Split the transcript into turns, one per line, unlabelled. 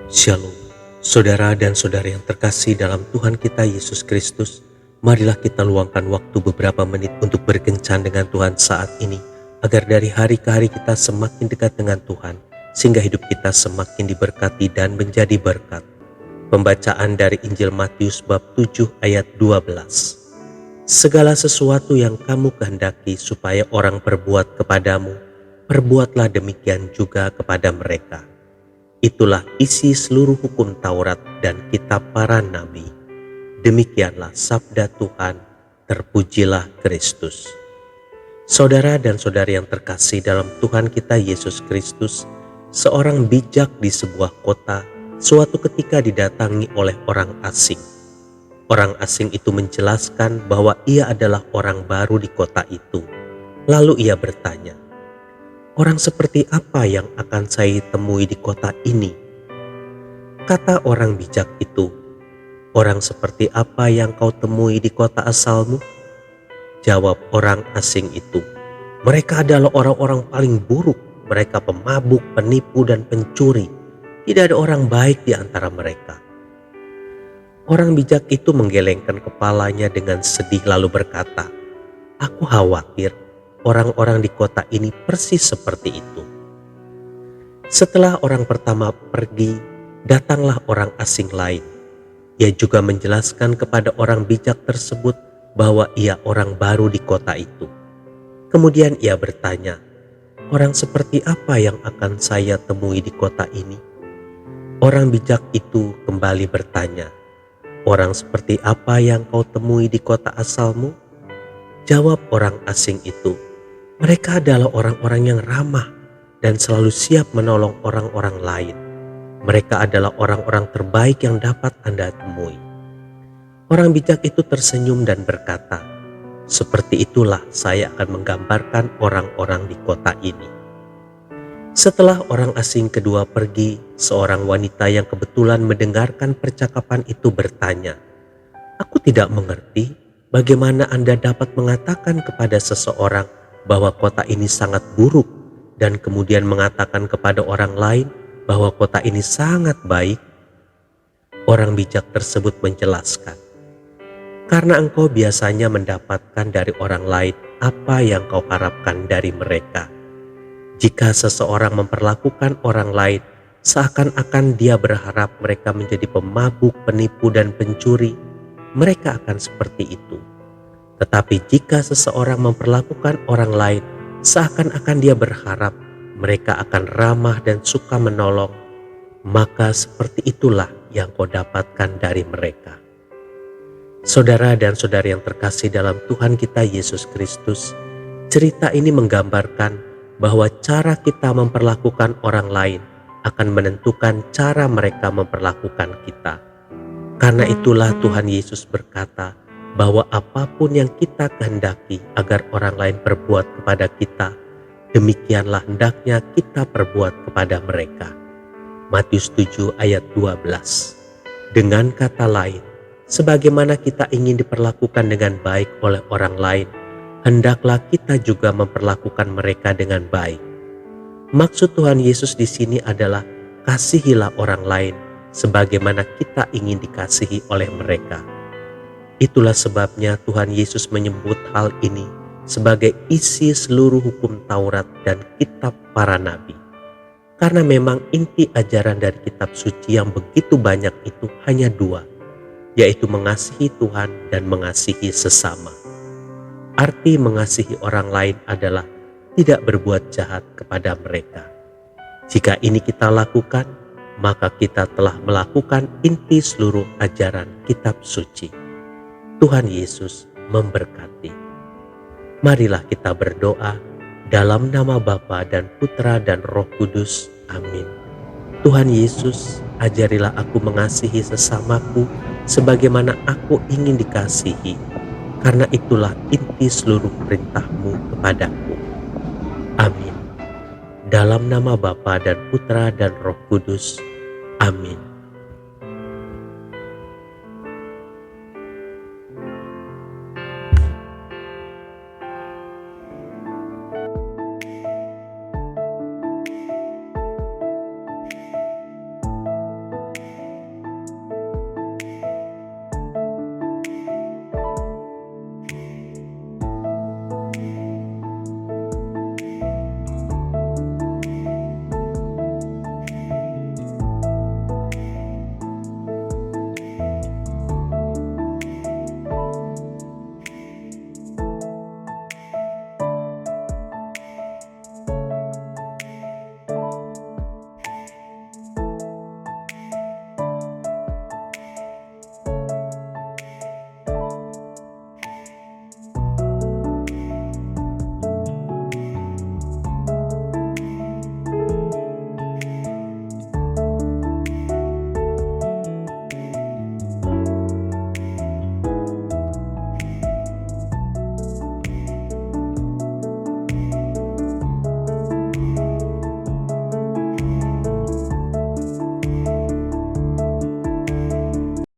Shalom, saudara dan saudari yang terkasih dalam Tuhan kita Yesus Kristus. Marilah kita luangkan waktu beberapa menit untuk berkencan dengan Tuhan saat ini, agar dari hari ke hari kita semakin dekat dengan Tuhan, sehingga hidup kita semakin diberkati dan menjadi berkat. Pembacaan dari Injil Matius bab 7 ayat 12. Segala sesuatu yang kamu kehendaki supaya orang perbuat kepadamu, perbuatlah demikian juga kepada mereka. Itulah isi seluruh hukum Taurat dan kitab para nabi. Demikianlah sabda Tuhan, terpujilah Kristus. Saudara dan saudari yang terkasih dalam Tuhan kita Yesus Kristus, seorang bijak di sebuah kota suatu ketika didatangi oleh orang asing. Orang asing itu menjelaskan bahwa ia adalah orang baru di kota itu. Lalu ia bertanya, "Orang seperti apa yang akan saya temui di kota ini?" Kata orang bijak itu, "Orang seperti apa yang kau temui di kota asalmu?" Jawab orang asing itu, "Mereka adalah orang-orang paling buruk. Mereka pemabuk, penipu, dan pencuri. Tidak ada orang baik di antara mereka." Orang bijak itu menggelengkan kepalanya dengan sedih lalu berkata, "Aku khawatir orang-orang di kota ini persis seperti itu." Setelah orang pertama pergi, datanglah orang asing lain. Ia juga menjelaskan kepada orang bijak tersebut bahwa ia orang baru di kota itu. Kemudian ia bertanya, "Orang seperti apa yang akan saya temui di kota ini?" Orang bijak itu kembali bertanya, "Orang seperti apa yang kau temui di kota asalmu?" Jawab orang asing itu, "Mereka adalah orang-orang yang ramah dan selalu siap menolong orang-orang lain. Mereka adalah orang-orang terbaik yang dapat Anda temui." Orang bijak itu tersenyum dan berkata, "Seperti itulah saya akan menggambarkan orang-orang di kota ini." Setelah orang asing kedua pergi, seorang wanita yang kebetulan mendengarkan percakapan itu bertanya, "Aku tidak mengerti bagaimana Anda dapat mengatakan kepada seseorang bahwa kota ini sangat buruk dan kemudian mengatakan kepada orang lain bahwa kota ini sangat baik?" Orang bijak tersebut menjelaskan, "Karena engkau biasanya mendapatkan dari orang lain apa yang kau harapkan dari mereka. Jika seseorang memperlakukan orang lain seakan-akan dia berharap mereka menjadi pemabuk, penipu, dan pencuri, mereka akan seperti itu. Tetapi jika seseorang memperlakukan orang lain seakan-akan dia berharap mereka akan ramah dan suka menolong, maka seperti itulah yang kau dapatkan dari mereka." Saudara dan saudari yang terkasih dalam Tuhan kita Yesus Kristus, cerita ini menggambarkan bahwa cara kita memperlakukan orang lain akan menentukan cara mereka memperlakukan kita. Karena itulah Tuhan Yesus berkata bahwa apapun yang kita kehendaki agar orang lain perbuat kepada kita, demikianlah hendaknya kita perbuat kepada mereka. Matius 7 ayat 12. Dengan kata lain, sebagaimana kita ingin diperlakukan dengan baik oleh orang lain, hendaklah kita juga memperlakukan mereka dengan baik. Maksud Tuhan Yesus di sini adalah kasihilah orang lain sebagaimana kita ingin dikasihi oleh mereka. Itulah sebabnya Tuhan Yesus menyebut hal ini sebagai isi seluruh hukum Taurat dan kitab para nabi. Karena memang inti ajaran dari kitab suci yang begitu banyak itu hanya dua, yaitu mengasihi Tuhan dan mengasihi sesama. Arti mengasihi orang lain adalah tidak berbuat jahat kepada mereka. Jika ini kita lakukan, maka kita telah melakukan inti seluruh ajaran kitab suci. Tuhan Yesus memberkati. Marilah kita berdoa dalam nama Bapa dan Putra dan Roh Kudus. Amin. Tuhan Yesus, ajarilah aku mengasihi sesamaku sebagaimana aku ingin dikasihi. Karena itulah inti seluruh perintah-Mu kepadaku. Amin. Dalam nama Bapa dan Putra dan Roh Kudus. Amin.